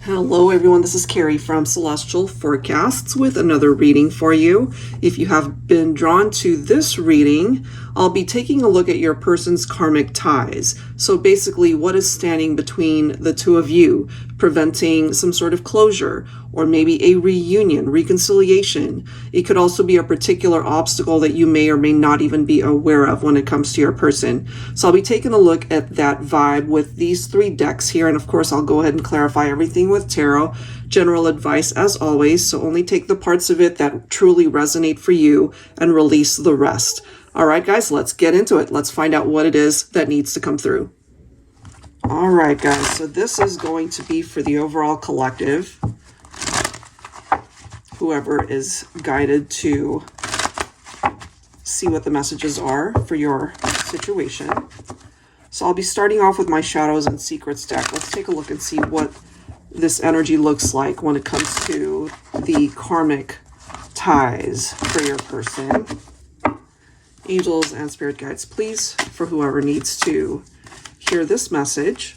Hello everyone, this is Carrie from Celestial Forecasts with another reading for you. If you have been drawn to this reading, I'll be taking a look at your person's karmic ties. So basically, what is standing between the two of you, preventing some sort of closure, or maybe a reunion, reconciliation. It could also be a particular obstacle that you may or may not even be aware of when it comes to your person. So I'll be taking a look at that vibe with these three decks here, and of course I'll go ahead and clarify everything with tarot. General advice as always, so only take the parts of it that truly resonate for you and release the rest. All right, guys, let's get into it. Let's find out what it is that needs to come through. All right, guys, so this is going to be for the overall collective. Whoever is guided to see what the messages are for your situation. So I'll be starting off with my Shadows and Secrets deck. Let's take a look and see what this energy looks like when it comes to the karmic ties for your person. Angels and spirit guides, please, for whoever needs to hear this message,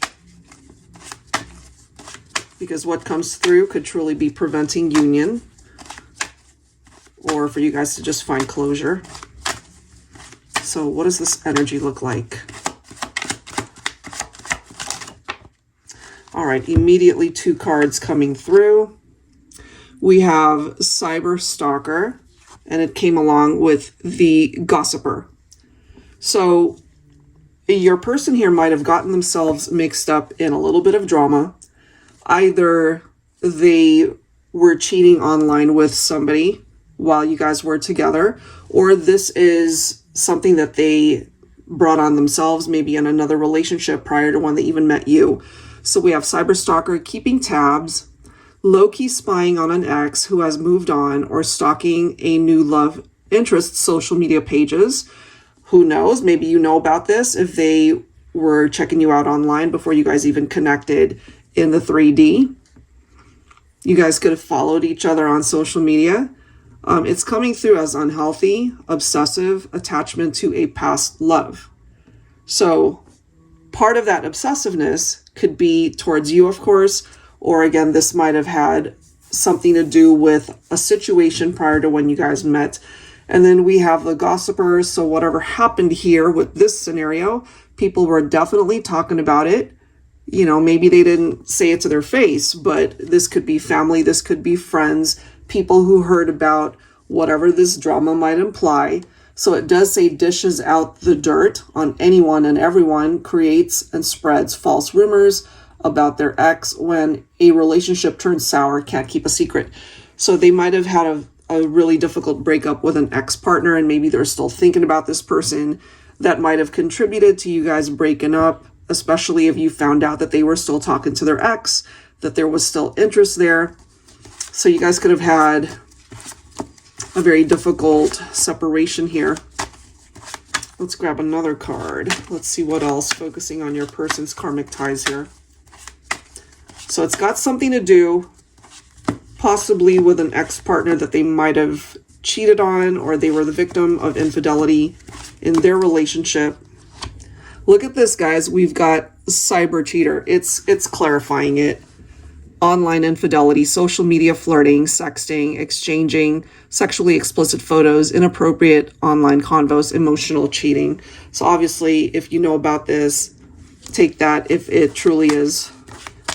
because what comes through could truly be preventing union, or for you guys to just find closure. So what does this energy look like? All right, immediately two cards coming through. We have Cyber Stalker, and it came along with the Gossiper. So your person here might have gotten themselves mixed up in a little bit of drama. Either they were cheating online with somebody while you guys were together, or this is something that they brought on themselves, maybe in another relationship prior to when they even met you. So we have Cyberstalker keeping tabs, low-key spying on an ex who has moved on, or stalking a new love interest social media pages. Who knows? Maybe you know about this if they were checking you out online before you guys even connected in the 3D. You guys could have followed each other on social media. It's coming through as unhealthy, obsessive attachment to a past love. So part of that obsessiveness could be towards you, of course, or again, this might have had something to do with a situation prior to when you guys met. And then we have the Gossipers. So whatever happened here with this scenario, people were definitely talking about it. You know, maybe they didn't say it to their face, but this could be family, this could be friends, people who heard about whatever this drama might imply. So it does say dishes out the dirt on anyone and everyone, creates and spreads false rumors about their ex. When a relationship turns sour, can't keep a secret. So they might have had a really difficult breakup with an ex-partner, and maybe they're still thinking about this person. That might have contributed to you guys breaking up, especially if you found out that they were still talking to their ex, that there was still interest there. So you guys could have had a very difficult separation here. Let's grab another card. Let's see what else, focusing on your person's karmic ties here. So it's got something to do possibly with an ex-partner that they might have cheated on, or they were the victim of infidelity in their relationship. Look at this, guys. We've got cyber cheater. It's clarifying it. Online infidelity, social media flirting, sexting, exchanging sexually explicit photos, inappropriate online convos, emotional cheating. So obviously, if you know about this, take that if it truly is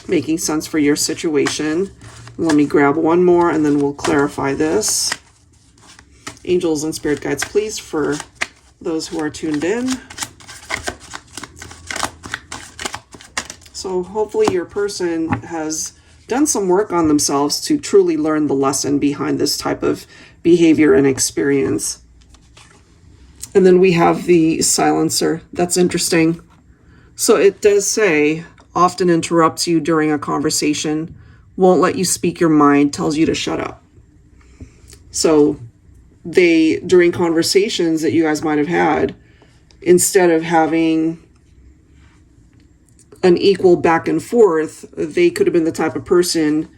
making sense for your situation. Let me grab one more and then we'll clarify this. Angels and spirit guides, please, for those who are tuned in. So hopefully your person has done some work on themselves to truly learn the lesson behind this type of behavior and experience. And then we have the silencer. That's interesting. So it does say, often interrupts you during a conversation, won't let you speak your mind, tells you to shut up. So they, during conversations that you guys might have had, instead of having an equal back and forth, they could have been the type of person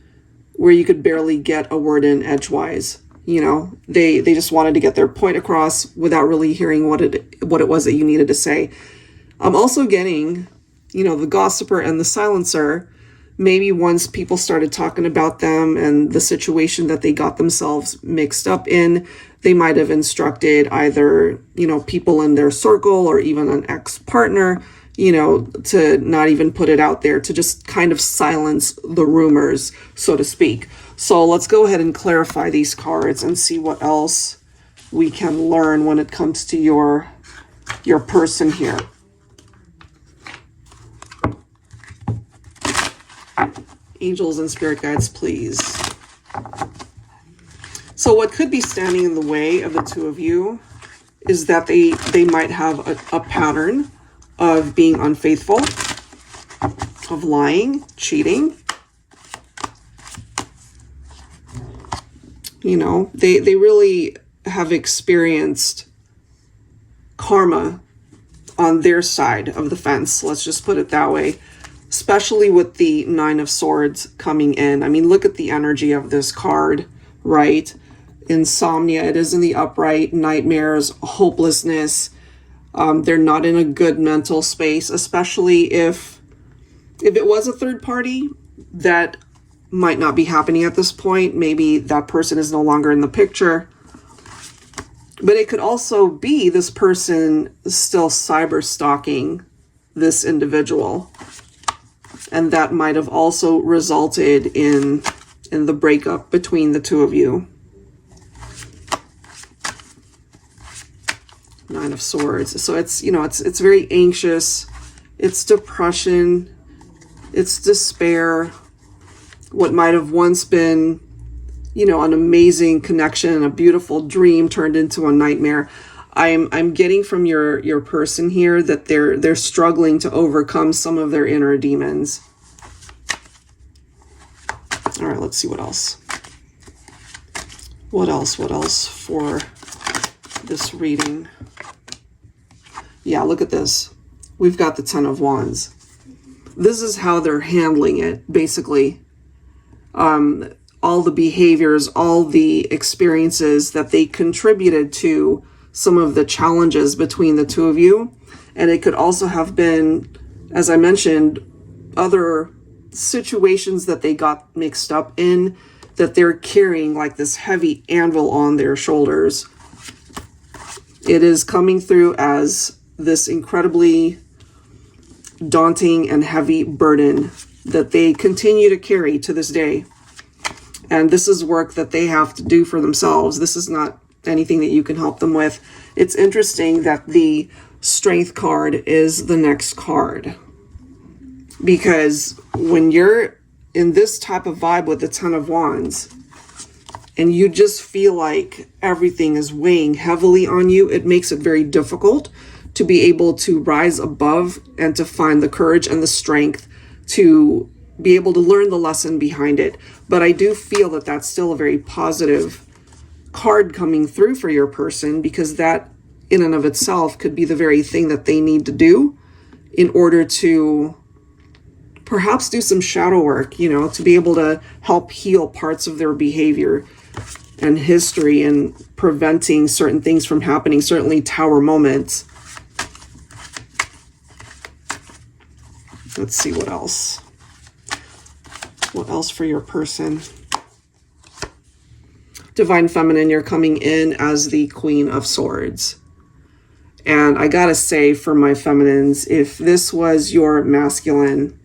where you could barely get a word in edgewise. You know, they just wanted to get their point across without really hearing what it was that you needed to say. I'm also getting, you know, the gossiper and the silencer. maybe once people started talking about them and the situation that they got themselves mixed up in, they might have instructed either, you know, people in their circle or even an ex-partner, you know, to not even put it out there, to just kind of silence the rumors, so to speak. So let's go ahead and clarify these cards and see what else we can learn when it comes to your person here. Angels and spirit guides, please. So what could be standing in the way of the two of you is that they might have a pattern of being unfaithful, of lying, cheating. You know, they really have experienced karma on their side of the fence. Let's just put it that way. Especially with the Nine of Swords coming in. I mean, look at the energy of this card, right? Insomnia, it is in the upright, nightmares, hopelessness. They're not in a good mental space, especially if it was a third party, that might not be happening at this point. Maybe that person is no longer in the picture. But it could also be this person still cyber stalking this individual. And that might have also resulted in the breakup between the two of you. Nine of Swords. So it's, you know, it's very anxious. It's depression. It's despair. What might have once been, you know, an amazing connection, a beautiful dream turned into a nightmare. I'm getting from your person here that they're struggling to overcome some of their inner demons. All right, let's see what else. What else for this reading? Yeah, look at this. We've got the Ten of Wands. This is how they're handling it, basically. All the behaviors, all the experiences that they contributed to some of the challenges between the two of you. And it could also have been, as I mentioned, other situations that they got mixed up in, that they're carrying like this heavy anvil on their shoulders. It is coming through as this incredibly daunting and heavy burden that they continue to carry to this day. And this is work that they have to do for themselves. This is not anything that you can help them with. It's interesting that the Strength card is the next card, because when you're in this type of vibe with the Ten of Wands and you just feel like everything is weighing heavily on you, it makes it very difficult to be able to rise above and to find the courage and the strength to be able to learn the lesson behind it. But I do feel that that's still a very positive card coming through for your person, because that in and of itself could be the very thing that they need to do in order to perhaps do some shadow work, you know, to be able to help heal parts of their behavior and history and preventing certain things from happening, certainly tower moments. Let's see what else. What else for your person? Divine Feminine, you're coming in as the Queen of Swords. And I gotta say, for my feminines, if this was your masculine,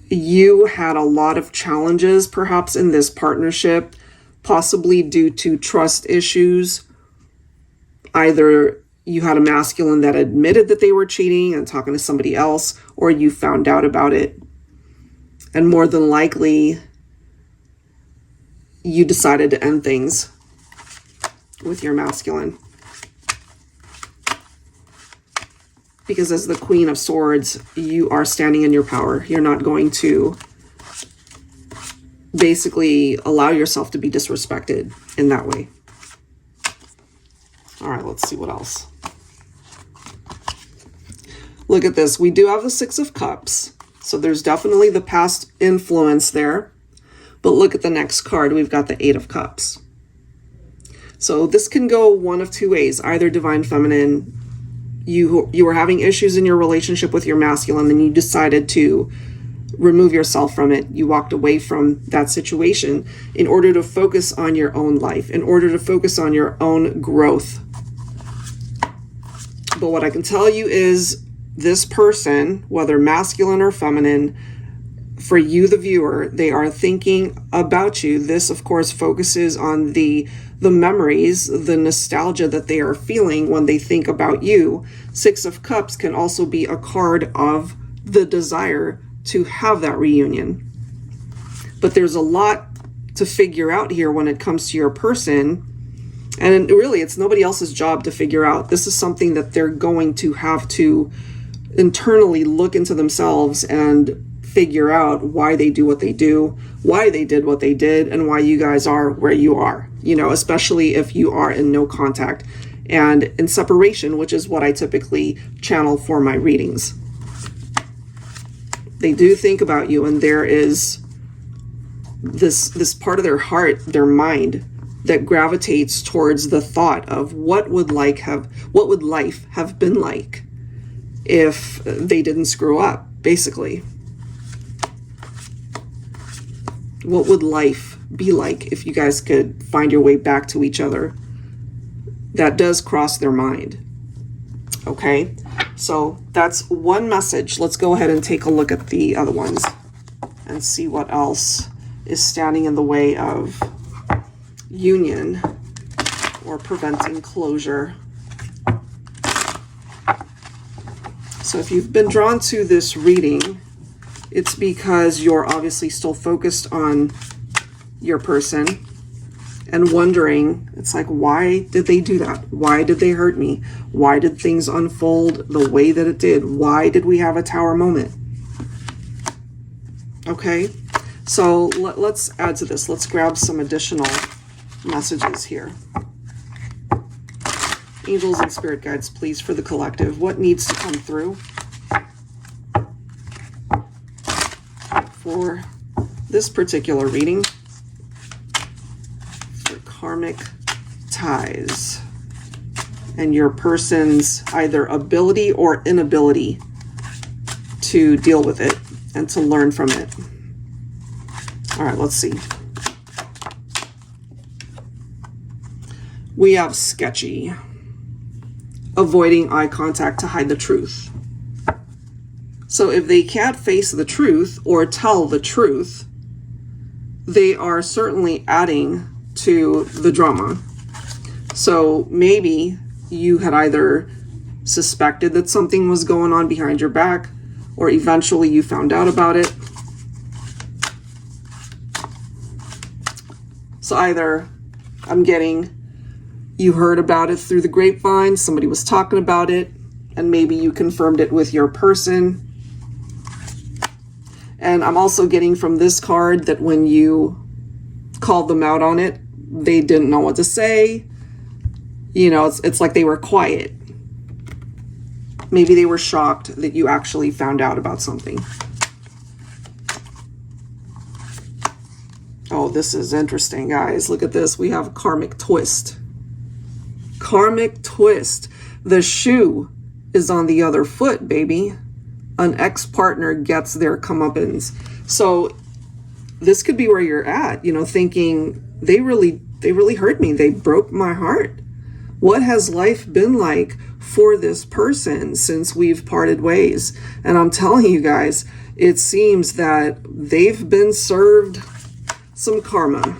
you had a lot of challenges perhaps in this partnership, possibly due to trust issues. Either you had a masculine that admitted that they were cheating and talking to somebody else, or you found out about it. And more than likely, you decided to end things with your masculine. Because as the Queen of Swords, you are standing in your power. You're not going to basically allow yourself to be disrespected in that way. All right, let's see what else. Look at this. We do have the Six of Cups. So there's definitely the past influence there. But look at the next card. We've got the Eight of Cups. So this can go one of two ways. Either Divine Feminine, you were having issues in your relationship with your masculine, and you decided to remove yourself from it. You walked away from that situation in order to focus on your own life, in order to focus on your own growth. But what I can tell you is this person, whether masculine or feminine, for you, the viewer, they are thinking about you. This, of course, focuses on the memories, the nostalgia that they are feeling when they think about you. Six of Cups can also be a card of the desire to have that reunion. But there's a lot to figure out here when it comes to your person. And really, it's nobody else's job to figure out. This is something that they're going to have to internally look into themselves and figure out why they do what they do, why they did what they did, and why you guys are where you are, you know, especially if you are in no contact and in separation, which is what I typically channel for my readings. They do think about you, and there is this part of their heart, their mind, that gravitates towards the thought of what would life have been like if they didn't screw up, basically. What would life be like if you guys could find your way back to each other? That does cross their mind. Okay, so that's one message. Let's go ahead and take a look at the other ones and see what else is standing in the way of union or preventing closure. So if you've been drawn to this reading, it's because you're obviously still focused on your person and wondering, it's like, why did they do that? Why did they hurt me? Why did things unfold the way that it did? Why did we have a tower moment? Okay, so let's add to this. Let's grab some additional messages here. Angels and spirit guides, please, for the collective. What needs to come through for this particular reading for karmic ties and your person's either ability or inability to deal with it and to learn from it? All right, let's see. We have sketchy, avoiding eye contact to hide the truth. So if they can't face the truth or tell the truth, they are certainly adding to the drama. So maybe you had either suspected that something was going on behind your back, or eventually you found out about it. So either I'm getting you heard about it through the grapevine, somebody was talking about it, and maybe you confirmed it with your person. And I'm also getting from this card that when you called them out on it, they didn't know what to say. You know, it's like they were quiet. Maybe they were shocked that you actually found out about something. Oh, this is interesting, guys. Look at this. We have a karmic twist. Karmic twist. The shoe is on the other foot, baby. An ex-partner gets their comeuppance. So this could be where you're at, you know, thinking they really hurt me. They broke my heart. What has life been like for this person since we've parted ways? And I'm telling you guys, it seems that they've been served some karma,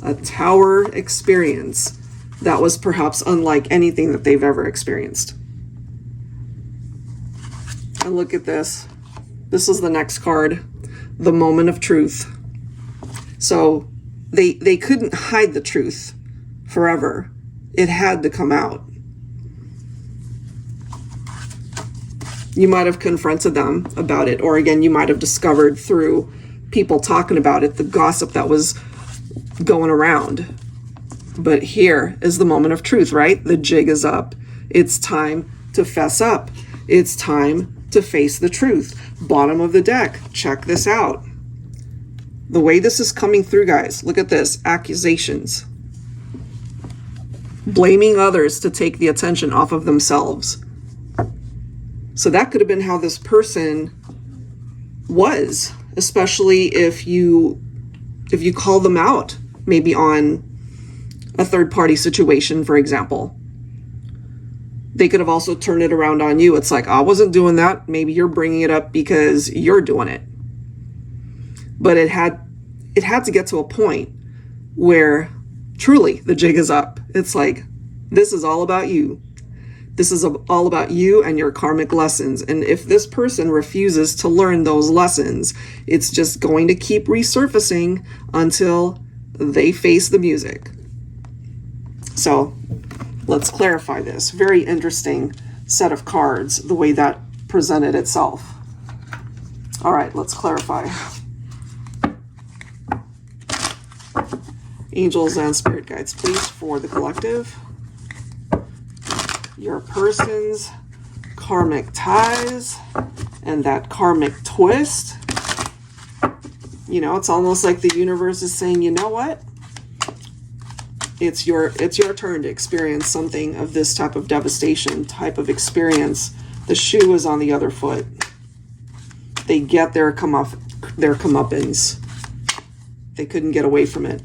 a tower experience that was perhaps unlike anything that they've ever experienced. And look at this. This is the next card, the moment of truth. So they couldn't hide the truth forever. It had to come out. You might have confronted them about it, or again, you might have discovered through people talking about it, the gossip that was going around. But here is the moment of truth, right? The jig is up. It's time to fess up. It's time to face the truth. Bottom of the deck. Check this out. The way this is coming through, guys, look at this. Accusations. Blaming others to take the attention off of themselves. So that could have been how this person was, especially if you call them out, maybe on a third-party situation, for example. They could have also turned it around on you. It's like, I wasn't doing that. Maybe you're bringing it up because you're doing it. But it had to get to a point where truly the jig is up. It's like, this is all about you. This is all about you and your karmic lessons. And if this person refuses to learn those lessons, it's just going to keep resurfacing until they face the music. So let's clarify this. Very interesting set of cards, the way that presented itself. All right, let's clarify. Angels and spirit guides, please, for the collective. Your person's karmic ties and that karmic twist. You know, it's almost like the universe is saying, you know what? It's your turn to experience something of this type of devastation, type of experience. The shoe is on the other foot. They get their comeuppance. They couldn't get away from it.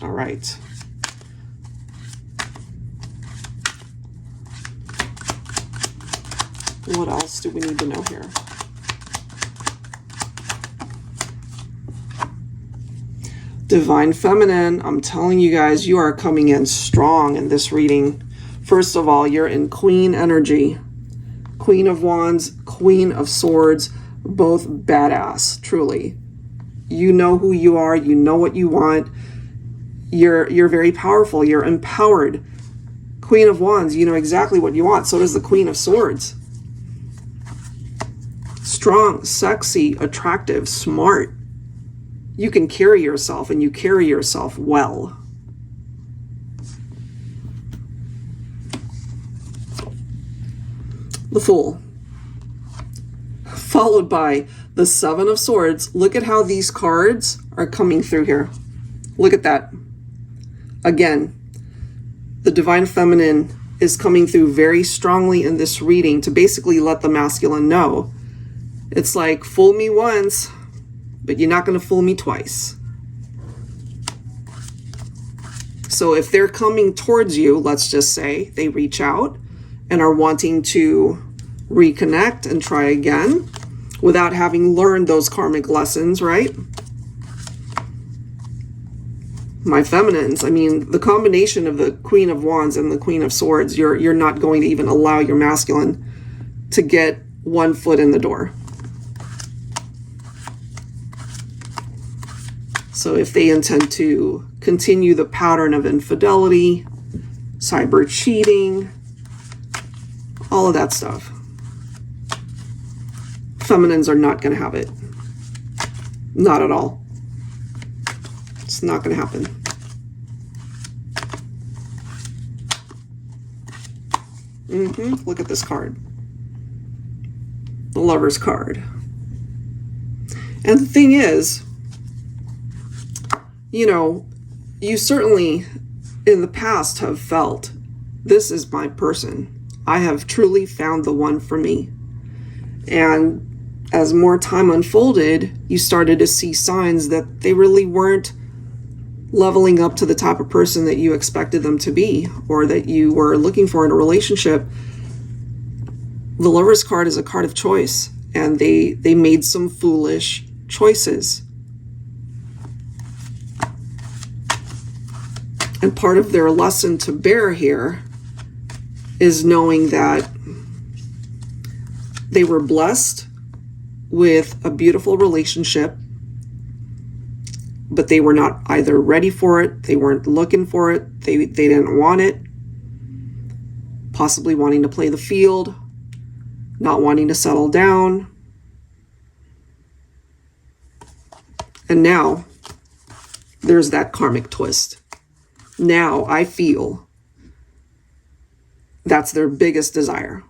All right. What else do we need to know here? Divine Feminine, I'm telling you guys, you are coming in strong in this reading. First of all, you're in Queen energy. Queen of Wands, Queen of Swords, both badass, truly. You know who you are, you know what you want. You're very powerful, you're empowered. Queen of Wands, you know exactly what you want. So does the Queen of Swords. Strong, sexy, attractive, smart. You can carry yourself, and you carry yourself well. The Fool. Followed by the Seven of Swords. Look at how these cards are coming through here. Look at that. Again, the Divine Feminine is coming through very strongly in this reading to basically let the masculine know. It's like, fool me once, but you're not going to fool me twice. So if they're coming towards you, let's just say they reach out and are wanting to reconnect and try again without having learned those karmic lessons, right? My feminines, I mean, the combination of the Queen of Wands and the Queen of Swords, you're not going to even allow your masculine to get one foot in the door. So if they intend to continue the pattern of infidelity, cyber cheating, all of that stuff, feminines are not going to have it. Not at all. It's not going to happen. Look at this card. The Lover's card. And the thing is, you know, you certainly in the past have felt, this is my person. I have truly found the one for me. And as more time unfolded, you started to see signs that they really weren't leveling up to the type of person that you expected them to be, or that you were looking for in a relationship. The Lover's card is a card of choice, and they made some foolish choices. And part of their lesson to bear here is knowing that they were blessed with a beautiful relationship, but they were not either ready for it, they weren't looking for it, they didn't want it, possibly wanting to play the field, not wanting to settle down. And now there's that karmic twist. Now I feel that's their biggest desire.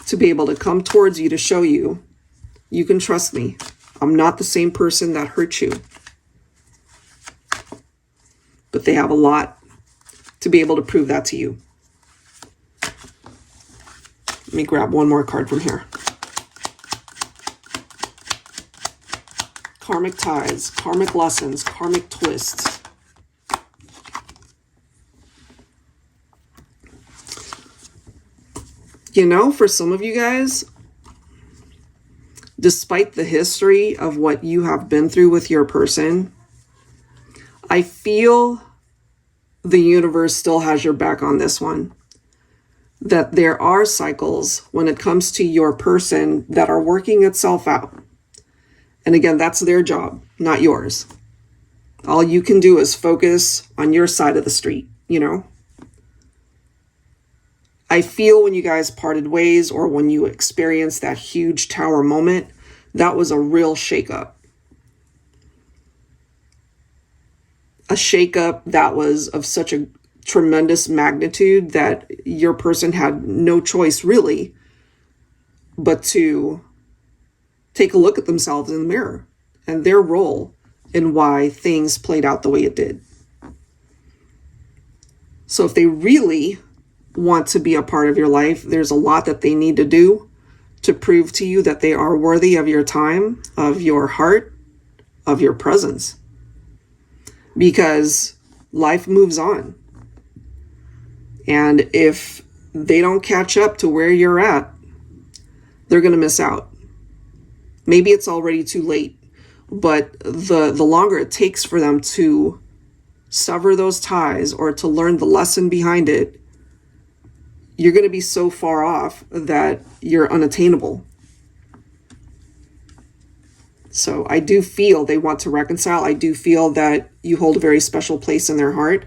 To be able to come towards you to show you, you can trust me. I'm not the same person that hurt you. But they have a lot to be able to prove that to you. Let me grab one more card from here. Karmic ties, karmic lessons, karmic twists. You know, for some of you guys, despite the history of what you have been through with your person, I feel the universe still has your back on this one. That there are cycles when it comes to your person that are working itself out. And again, that's their job, not yours. All you can do is focus on your side of the street, you know? I feel when you guys parted ways or when you experienced that huge tower moment, that was a real shakeup. A shakeup that was of such a tremendous magnitude that your person had no choice really but to take a look at themselves in the mirror and their role in why things played out the way it did. So if they really want to be a part of your life, there's a lot that they need to do to prove to you that they are worthy of your time, of your heart, of your presence. Because life moves on. And if they don't catch up to where you're at, they're going to miss out. Maybe it's already too late, but the longer it takes for them to sever those ties or to learn the lesson behind it, you're going to be so far off that you're unattainable. So I do feel they want to reconcile. I do feel that you hold a very special place in their heart,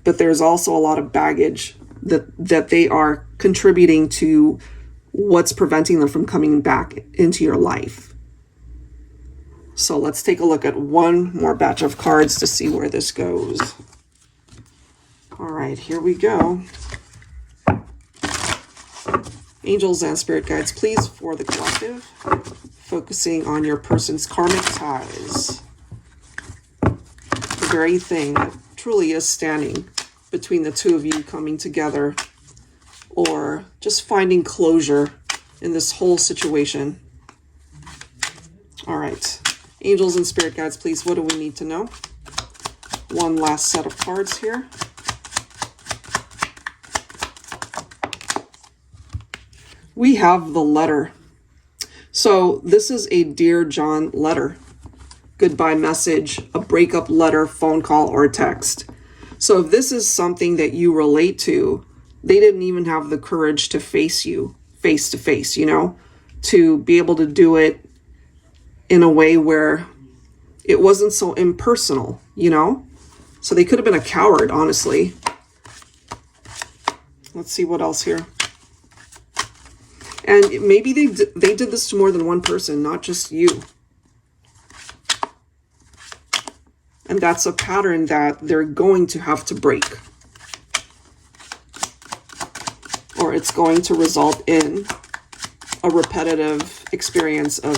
but there's also a lot of baggage that they are contributing to what's preventing them from coming back into your life. So let's take a look at one more batch of cards to see where this goes. All right, here we go. Angels and spirit guides, please, for the collective, focusing on your person's karmic ties. The very thing that truly is standing between the two of you coming together or just finding closure in this whole situation. All right. Angels and spirit guides, please, what do we need to know? One last set of cards here. We have the letter. So this is a Dear John letter. Goodbye message, a breakup letter, phone call, or text. So if this is something that you relate to, they didn't even have the courage to face you face to face, you know, to be able to do it in a way where it wasn't so impersonal, you know? So they could have been a coward, honestly. Let's see what else here. And maybe they did this to more than one person, not just you. And that's a pattern that they're going to have to break. Or it's going to result in a repetitive experience of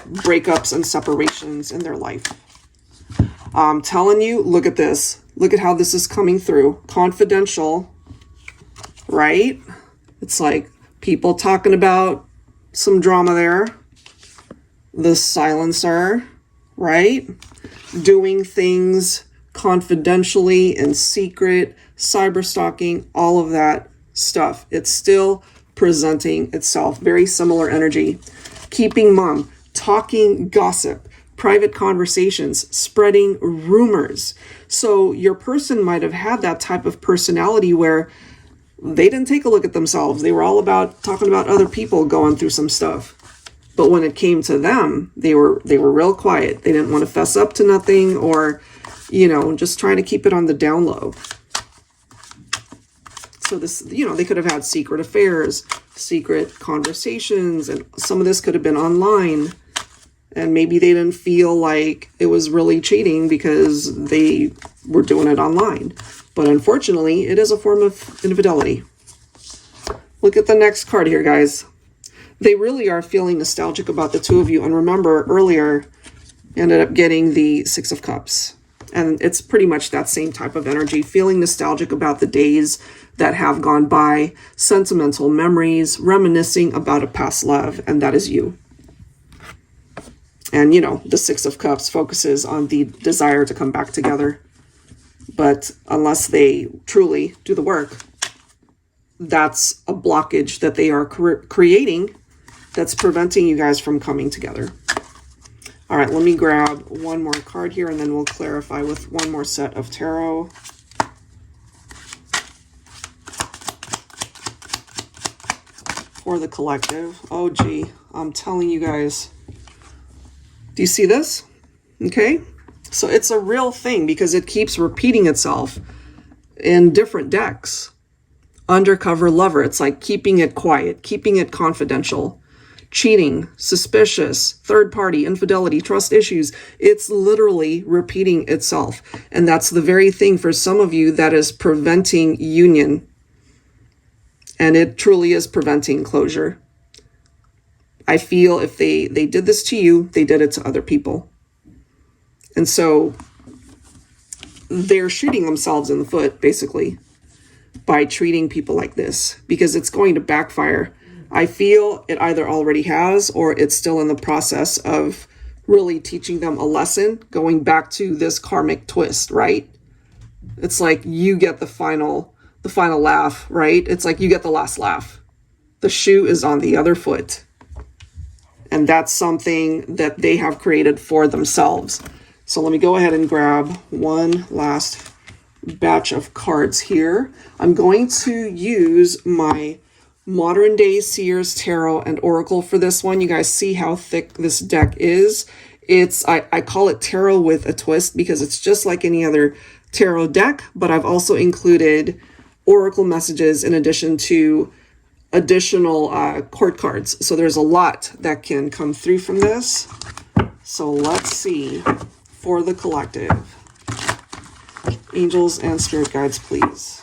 breakups and separations in their life. I'm telling you, look at this. Look at how this is coming through. Confidential, right? It's like people talking about some drama there. The silencer, right? Doing things confidentially in secret, cyber stalking, all of that stuff. It's still presenting itself. Very similar energy. Keeping mum, talking gossip, private conversations, spreading rumors. So your person might have had that type of personality where they didn't take a look at themselves. They were all about talking about other people going through some stuff. But when it came to them, they were real quiet. They didn't want to fess up to nothing or, you know, just trying to keep it on the down low. So this, you know, they could have had secret affairs, secret conversations, and some of this could have been online. And maybe they didn't feel like it was really cheating because they were doing it online. But unfortunately, it is a form of infidelity. Look at the next card here, guys. They really are feeling nostalgic about the two of you. And remember, earlier, ended up getting the Six of Cups. And it's pretty much that same type of energy, feeling nostalgic about the days that have gone by, sentimental memories, reminiscing about a past love, and that is you. And, you know, the Six of Cups focuses on the desire to come back together. But unless they truly do the work, that's a blockage that they are creating that's preventing you guys from coming together. All right, let me grab one more card here, and then we'll clarify with one more set of tarot. For the collective. Oh, gee, I'm telling you guys. Do you see this? Okay. So it's a real thing because it keeps repeating itself in different decks. Undercover lover. It's like keeping it quiet, keeping it confidential. Cheating, suspicious, third party, infidelity, trust issues. It's literally repeating itself. And that's the very thing for some of you that is preventing union. And it truly is preventing closure. I feel if they did this to you, they did it to other people. And so they're shooting themselves in the foot, basically, by treating people like this, because it's going to backfire. I feel it either already has, or it's still in the process of really teaching them a lesson, going back to this karmic twist, right? It's like you get the final laugh, right? It's like you get the last laugh. The shoe is on the other foot. And that's something that they have created for themselves. So let me go ahead and grab one last batch of cards here. I'm going to use my modern day Seers Tarot and Oracle for this one. You guys see how thick this deck is. I call it tarot with a twist because it's just like any other tarot deck, but I've also included oracle messages in addition to additional court cards. So there's a lot that can come through from this. So let's see for the collective. Angels and spirit guides, please.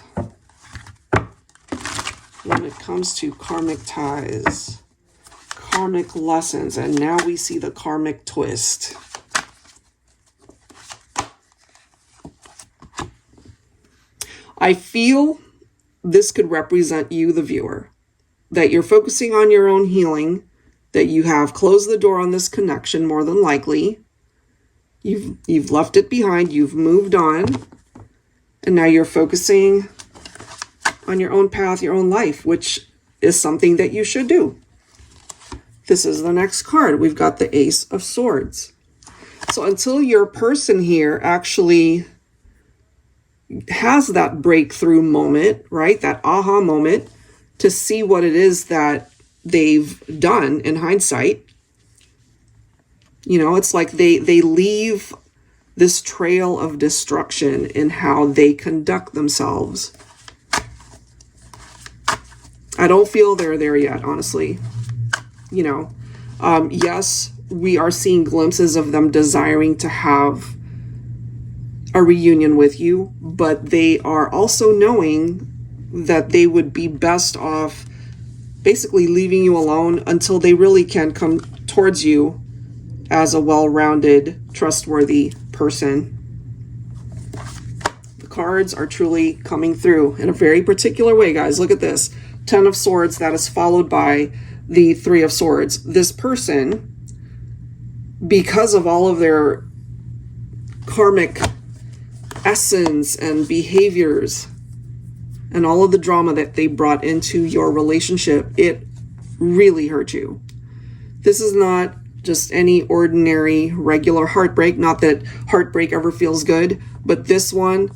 When it comes to karmic ties, karmic lessons, and now we see the karmic twist. I feel this could represent you, the viewer, that you're focusing on your own healing, that you have closed the door on this connection more than likely. You've left it behind, you've moved on, and now you're focusing on your own path, your own life, which is something that you should do. This is the next card. We've got the Ace of Swords. So until your person here actually has that breakthrough moment, right? That aha moment to see what it is that they've done in hindsight. You know, it's like they leave this trail of destruction in how they conduct themselves. I don't feel they're there yet, honestly. You know, yes, we are seeing glimpses of them desiring to have a reunion with you, but they are also knowing that they would be best off basically leaving you alone until they really can come towards you as a well-rounded, trustworthy person. The cards are truly coming through in a very particular way, guys. Look at this. 10 of Swords, that is followed by the 3 of Swords. This person, because of all of their karmic essence and behaviors and all of the drama that they brought into your relationship, it really hurt you. This is not just any ordinary regular heartbreak. Not that heartbreak ever feels good, but this one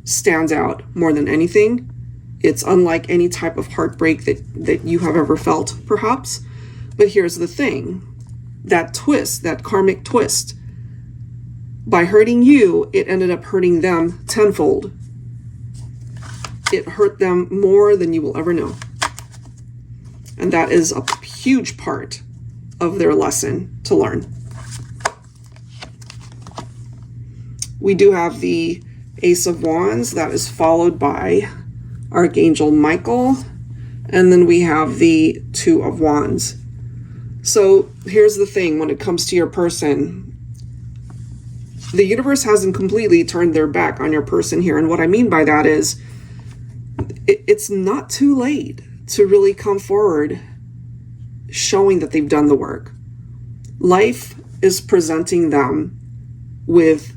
stands out more than anything. It's unlike any type of heartbreak that you have ever felt, perhaps. But here's the thing. That twist, that karmic twist, by hurting you, it ended up hurting them tenfold. It hurt them more than you will ever know. And that is a huge part of their lesson to learn. We do have the Ace of Wands, that is followed by Archangel Michael, and then we have the 2 of Wands. So here's the thing, when it comes to your person, the universe hasn't completely turned their back on your person here. And what I mean by that is it's not too late to really come forward showing that they've done the work. Life is presenting them with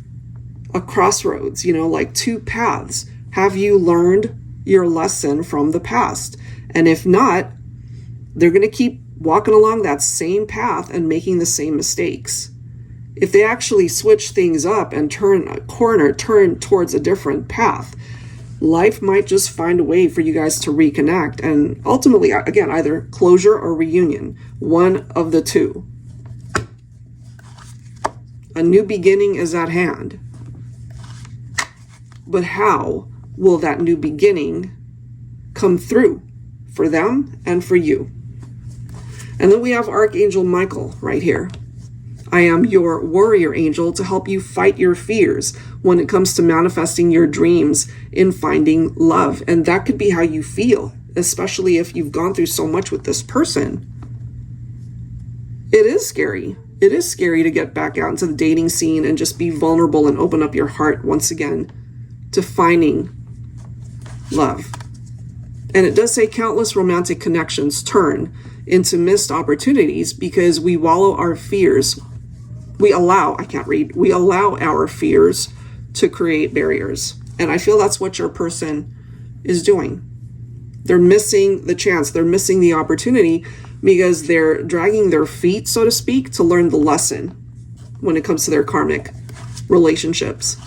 a crossroads, you know, like two paths. Have you learned your lesson from the past? And if not, they're going to keep walking along that same path and making the same mistakes. If they actually switch things up and turn a corner, turn towards a different path, life might just find a way for you guys to reconnect. And ultimately, again, either closure or reunion, one of the two. A new beginning is at hand. But how will that new beginning come through for them and for you? And then we have Archangel Michael right here. I am your warrior angel to help you fight your fears when it comes to manifesting your dreams in finding love. And that could be how you feel, especially if you've gone through so much with this person. It is scary. It is scary to get back out into the dating scene and just be vulnerable and open up your heart once again to finding love. And it does say countless romantic connections turn into missed opportunities because we wallow our fears. We allow our fears to create barriers. And I feel that's what your person is doing. They're missing the chance. They're missing the opportunity because they're dragging their feet, so to speak, to learn the lesson when it comes to their karmic relationships.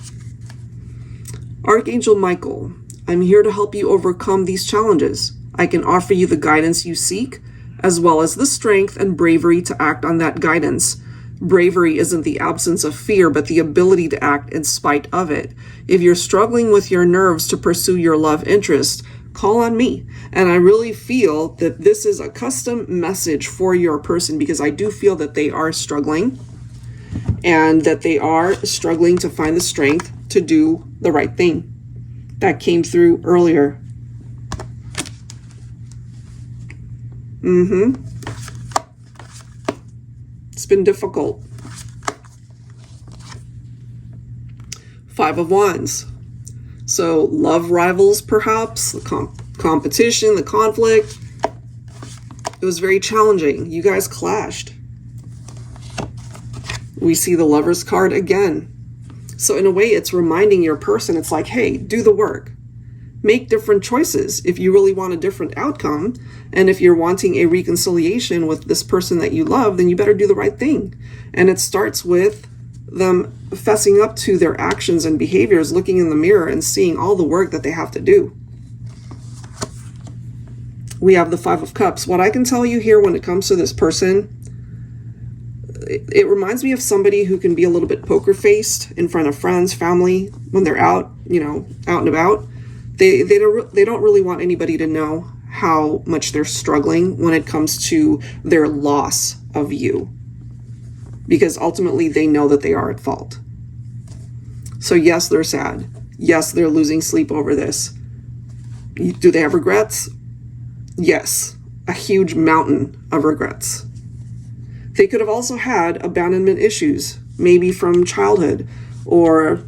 Archangel Michael, I'm here to help you overcome these challenges. I can offer you the guidance you seek, as well as the strength and bravery to act on that guidance. Bravery isn't the absence of fear, but the ability to act in spite of it. If you're struggling with your nerves to pursue your love interest, call on me. And I really feel that this is a custom message for your person because I do feel that they are struggling and that they are struggling to find the strength to do the right thing. That came through earlier. It's been difficult. Five of Wands. So love rivals, perhaps, the competition, the conflict. It was very challenging. You guys clashed. We see the Lover's card again. So in a way, it's reminding your person, it's like, hey, do the work. Make different choices if you really want a different outcome. And if you're wanting a reconciliation with this person that you love, then you better do the right thing. And it starts with them fessing up to their actions and behaviors, looking in the mirror and seeing all the work that they have to do. We have the Five of Cups. What I can tell you here when it comes to this person, it reminds me of somebody who can be a little bit poker faced in front of friends, family, when they're out, out and about. They don't really want anybody to know how much they're struggling when it comes to their loss of you, because ultimately they know that they are at fault. So yes, they're sad. Yes, they're losing sleep over this. Do they have regrets? Yes, a huge mountain of regrets. They could have also had abandonment issues, maybe from childhood or,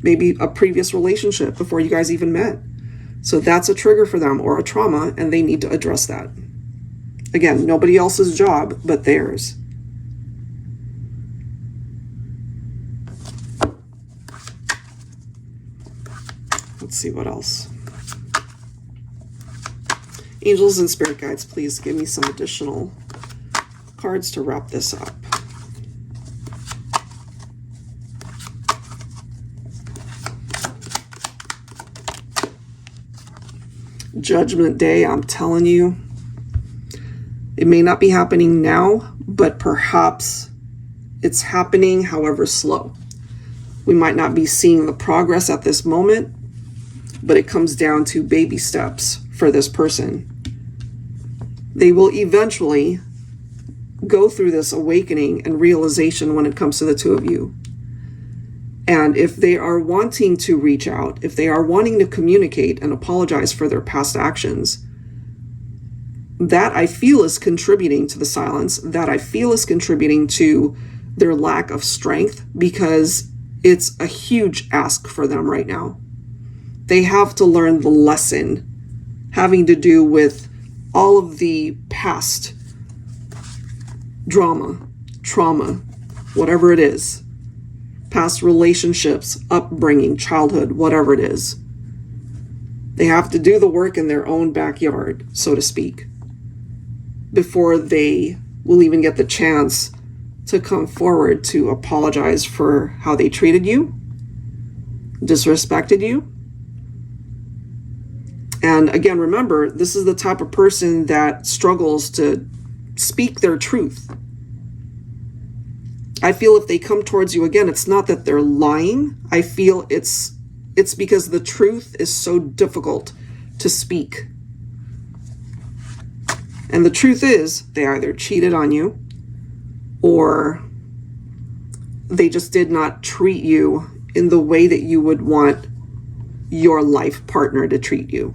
maybe a previous relationship before you guys even met. So that's a trigger for them or a trauma, and they need to address that. Again, nobody else's job but theirs. Let's see what else. Angels and spirit guides, please give me some additional cards to wrap this up. Judgment Day, I'm telling you, it may not be happening now, but perhaps it's happening, however slow. We might not be seeing the progress at this moment, but it comes down to baby steps for this person. They will eventually go through this awakening and realization when it comes to the two of you. And if they are wanting to reach out, if they are wanting to communicate and apologize for their past actions, that I feel is contributing to the silence, that I feel is contributing to their lack of strength, because it's a huge ask for them right now. They have to learn the lesson having to do with all of the past drama, trauma, whatever it is, past relationships, upbringing, childhood, whatever it is. They have to do the work in their own backyard, so to speak, before they will even get the chance to come forward to apologize for how they treated you, disrespected you. And again, remember, this is the type of person that struggles to speak their truth. I feel if they come towards you again, it's not that they're lying. I feel it's because the truth is so difficult to speak. And the truth is, they either cheated on you or they just did not treat you in the way that you would want your life partner to treat you.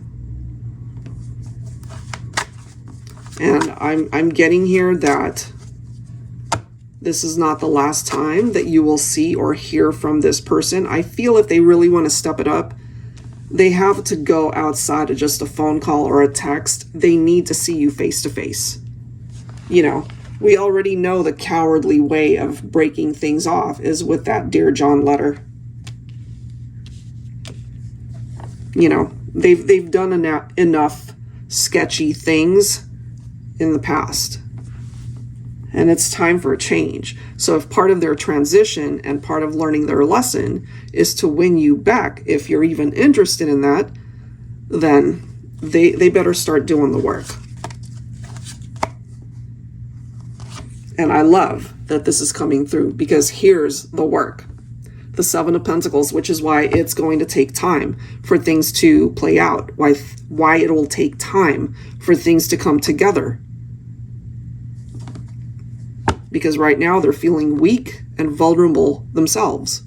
And I'm getting here that this is not the last time that you will see or hear from this person. I feel if they really want to step it up, they have to go outside of just a phone call or a text. They need to see you face to face. You know, we already know the cowardly way of breaking things off is with that Dear John letter. You know, they've done enough sketchy things in the past. And it's time for a change. So if part of their transition and part of learning their lesson is to win you back, if you're even interested in that, then they better start doing the work. And I love that this is coming through, because here's the work. The Seven of Pentacles, which is why it's going to take time for things to play out, why it will take time for things to come together. Because right now they're feeling weak and vulnerable themselves.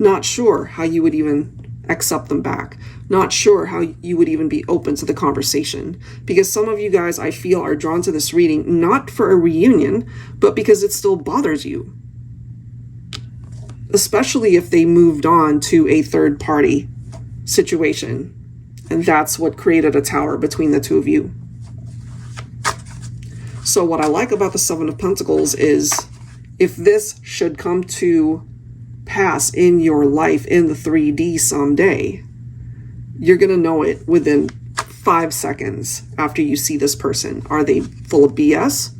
Not sure how you would even accept them back. Not sure how you would even be open to the conversation. Because some of you guys, I feel, are drawn to this reading not for a reunion, but because it still bothers you. Especially if they moved on to a third party situation. And that's what created a tower between the two of you. So what I like about the Seven of Pentacles is, if this should come to pass in your life in the 3D someday, you're going to know it within 5 seconds after you see this person. Are they full of BS?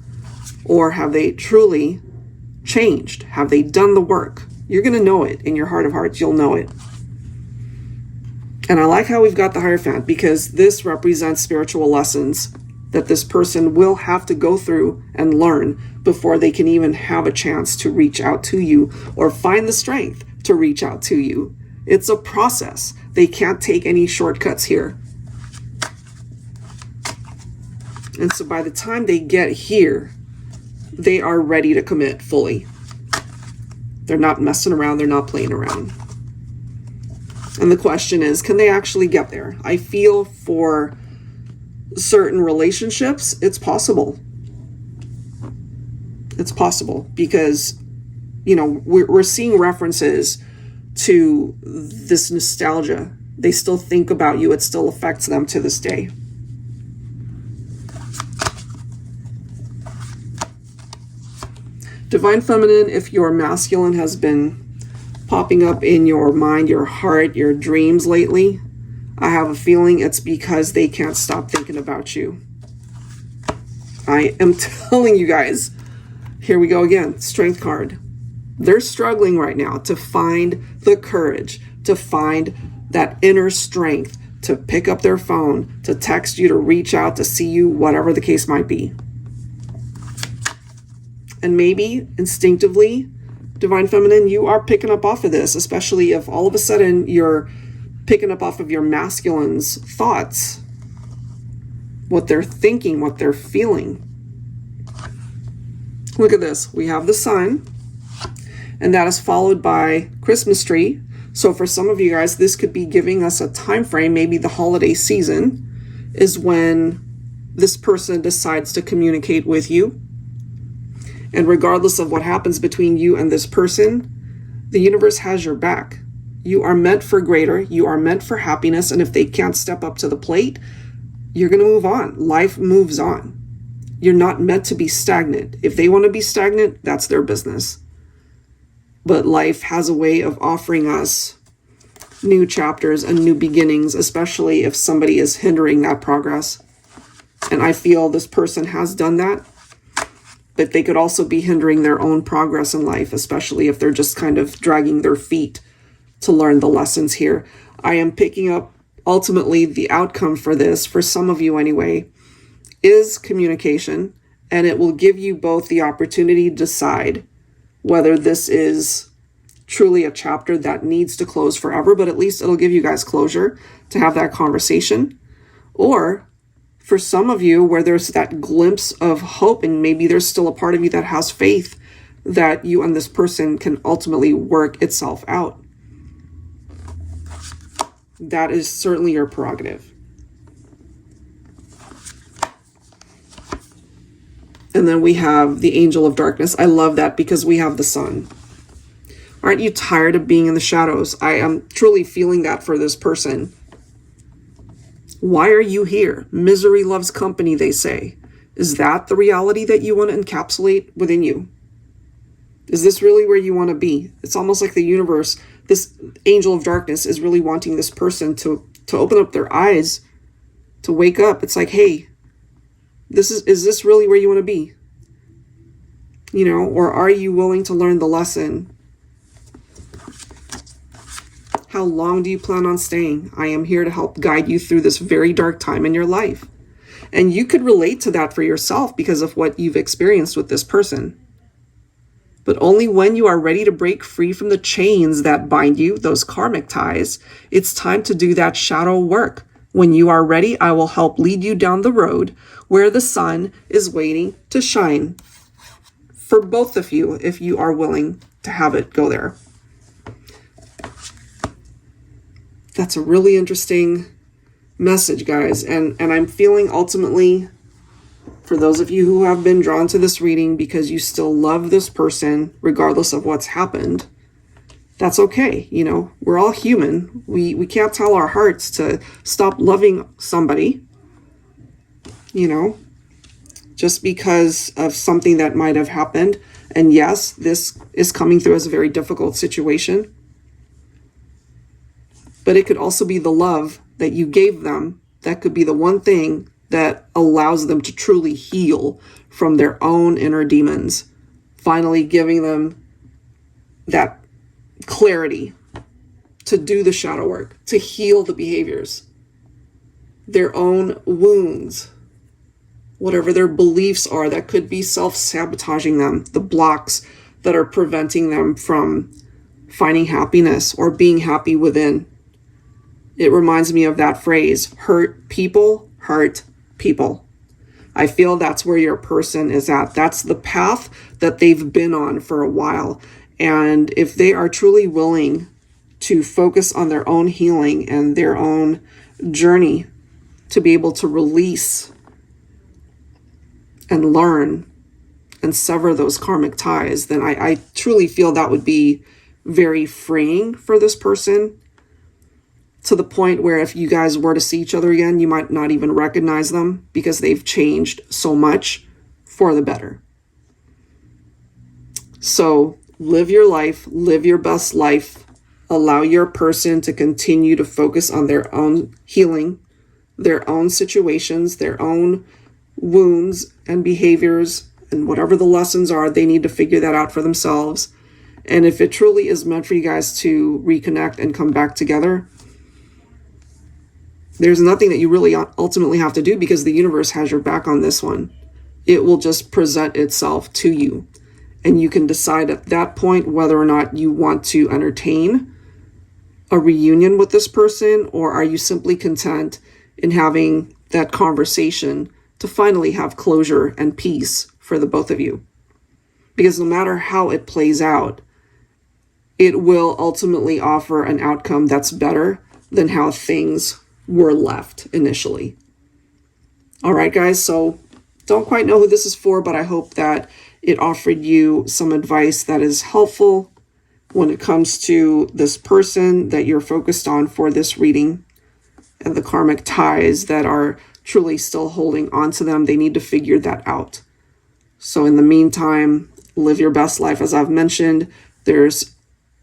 Or have they truly changed? Have they done the work? You're going to know it in your heart of hearts. You'll know it. And I like how we've got the Hierophant, because this represents spiritual lessons that this person will have to go through and learn before they can even have a chance to reach out to you or find the strength to reach out to you. It's a process. They can't take any shortcuts here. And so by the time they get here, they are ready to commit fully. They're not messing around. They're not playing around. And the question is, can they actually get there? I feel for certain relationships, it's possible. It's possible because, you know, we're seeing references to this nostalgia. They still think about you. It still affects them to this day. Divine Feminine, if your masculine has been popping up in your mind, your heart, your dreams lately, I have a feeling it's because they can't stop thinking about you. I am telling you guys, here we go again, Strength card. They're struggling right now to find the courage, to find that inner strength, to pick up their phone, to text you, to reach out, to see you, whatever the case might be. And maybe instinctively, Divine Feminine, you are picking up off of this, especially if all of a sudden you're picking up off of your masculine's thoughts, what they're thinking, what they're feeling. Look at this. We have the sun, and that is followed by Christmas tree. So for some of you guys, this could be giving us a time frame. Maybe the holiday season is when this person decides to communicate with you. And regardless of what happens between you and this person, the universe has your back. You are meant for greater. You are meant for happiness. And if they can't step up to the plate, you're going to move on. Life moves on. You're not meant to be stagnant. If they want to be stagnant, that's their business. But life has a way of offering us new chapters and new beginnings, especially if somebody is hindering that progress. And I feel this person has done that, but they could also be hindering their own progress in life, especially if they're just kind of dragging their feet to learn the lessons here. I am picking up ultimately the outcome for this, for some of you anyway, is communication, and it will give you both the opportunity to decide whether this is truly a chapter that needs to close forever, but at least it'll give you guys closure to have that conversation. Or for some of you where there's that glimpse of hope, and maybe there's still a part of you that has faith that you and this person can ultimately work itself out. That is certainly your prerogative. And then we have the Angel of Darkness. I love that because we have the sun. Aren't you tired of being in the shadows? I am truly feeling that for this person. Why are you here? Misery loves company, they say. Is that the reality that you want to encapsulate within you? Is this really where you want to be? It's almost like the universe, this Angel of Darkness is really wanting this person to open up their eyes, to wake up. It's like, hey, is this really where you want to be? You know, or are you willing to learn the lesson? How long do you plan on staying? I am here to help guide you through this very dark time in your life. And you could relate to that for yourself because of what you've experienced with this person. But only when you are ready to break free from the chains that bind you, those karmic ties, it's time to do that shadow work. When you are ready, I will help lead you down the road where the sun is waiting to shine. For both of you, if you are willing to have it go there. That's a really interesting message, guys. And I'm feeling ultimately, for those of you who have been drawn to this reading because you still love this person, regardless of what's happened, that's okay. You know, we're all human. We can't tell our hearts to stop loving somebody, you know, just because of something that might have happened. And yes, this is coming through as a very difficult situation. But it could also be the love that you gave them. That could be the one thing that allows them to truly heal from their own inner demons. Finally giving them that clarity to do the shadow work, to heal the behaviors, their own wounds, whatever their beliefs are that could be self-sabotaging them, the blocks that are preventing them from finding happiness or being happy within. It reminds me of that phrase, hurt people, hurt people. I feel that's where your person is at. That's the path that they've been on for a while. And if they are truly willing to focus on their own healing and their own journey to be able to release and learn and sever those karmic ties, then I truly feel that would be very freeing for this person, to the point where if you guys were to see each other again, you might not even recognize them because they've changed so much for the better. So live your life, live your best life, allow your person to continue to focus on their own healing, their own situations, their own wounds and behaviors, and whatever the lessons are, they need to figure that out for themselves. And if it truly is meant for you guys to reconnect and come back together, there's nothing that you really ultimately have to do because the universe has your back on this one. It will just present itself to you. And you can decide at that point whether or not you want to entertain a reunion with this person, or are you simply content in having that conversation to finally have closure and peace for the both of you. Because no matter how it plays out, it will ultimately offer an outcome that's better than how things were left initially. All right, guys, so don't quite know who this is for, but I hope that it offered you some advice that is helpful when it comes to this person that you're focused on for this reading and the karmic ties that are truly still holding on to them. They need to figure that out. So in the meantime, live your best life. As I've mentioned, there's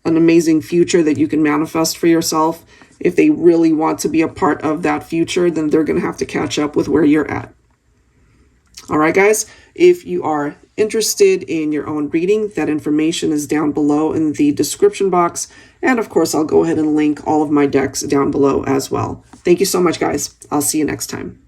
an amazing future that you can manifest for yourself. If they really want to be a part of that future, then they're going to have to catch up with where you're at. All right, guys, if you are interested in your own reading, that information is down below in the description box. And of course, I'll go ahead and link all of my decks down below as well. Thank you so much, guys. I'll see you next time.